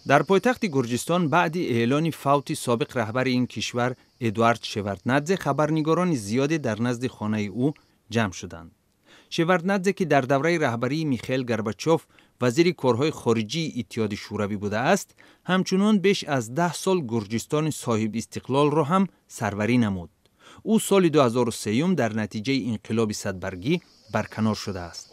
در پایتخت گرجستان بعد اعلان فوت سابق رهبر این کشور ادوارد شevardnadze خبرنگاران زیادی در نزد خانه او جمع شدند. شevardnadze که در دوره رهبری میخائیل گورباچوف وزیر کارهای خارجی اتحاد شوروی بوده است، همچنان بیش از 10 سال گرجستان صاحب استقلال را هم سروری نمود. او سال 2003 در نتیجه انقلاب صدبرگی برکنار شده است.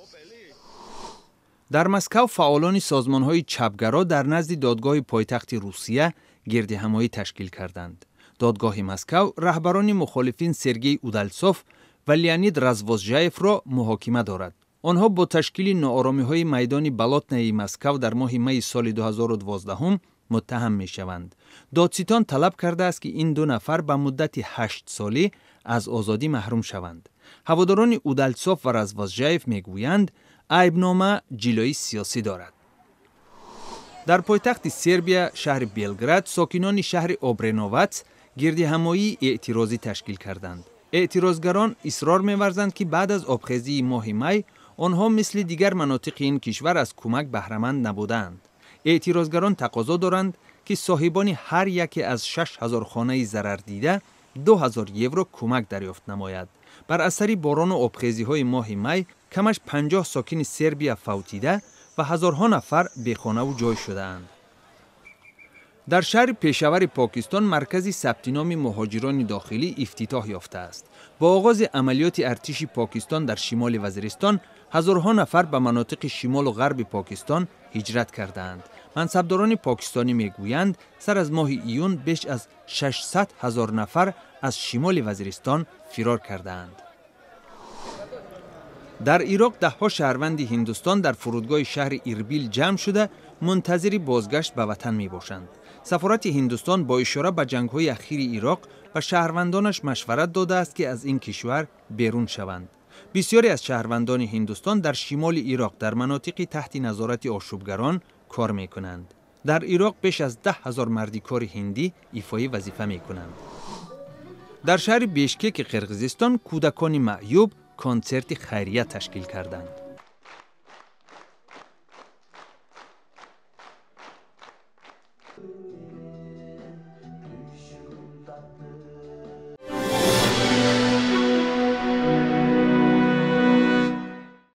در مسکو فعالان سازمان‌های چپگرا در نزد دادگاه پایتخت روسیه گردهمایی تشکیل کردند. دادگاه مسکو رهبران مخالفین سرگئی اودالتسوف و لیونید رزوازژایف را محاکمه دارد. آنها با تشکیل ناآرامی‌های میدان بلاتنای مسکو در ماه می سال 2012 متهم می‌شوند. دادستان طلب کرده است که این دو نفر به مدت 8 ساله از آزادی محروم شوند. هواداران اودالتسوف و رزوازژایف میگویند عیبنامه جلوی سیاسی دارد. در پایتخت سربیا شهر بلگراد ساکنان شهر اوبرنوواتس گردهمایی اعتراضی تشکیل کردند. اعتراضگران اصرار می‌ورزند که بعد از آبخیزی ماه می آنها مثل دیگر مناطق این کشور از کمک بهره‌مند نبودند. اعتراضگران تقاضا دارند که صاحبان هر یکی از 6000 خانه ضرر دیده 2000 یورو کمک دریافت نماید. بر اثر باران و آبخیزی‌های ماه می کمش 50 ساکن سربیا فوتیده و هزارها نفر بیخانه و جای شده‌اند. در شهر پشاور پاکستان مرکز ثبت نام مهاجران داخلی افتتاح یافته است. با آغاز عملیات ارتش پاکستان در شمال وزیرستان، هزارها نفر به مناطق شمال و غرب پاکستان هجرت کردند. منصبداران پاکستانی میگویند سر از ماه ایون بیش از 600,000 نفر از شمال وزیرستان فرار کردند. در عراق ده‌ها شهروند هندوستان در فرودگاه شهر اربیل جمع شده منتظر بازگشت به وطن می باشند. سفارت هندوستان با اشاره به جنگ‌های اخیر عراق و شهروندانش مشورت داده است که از این کشور بیرون شوند. بسیاری از شهروندان هندوستان در شمال عراق در مناطق تحت نظارت آشوبگران کار می کنند. در عراق بیش از 10,000 مردکار هندی ایفای وظیفه می کنند. در شهر بیشکک قرقیزستان کودکان معیوب کنسرت خیریه تشکیل کردند.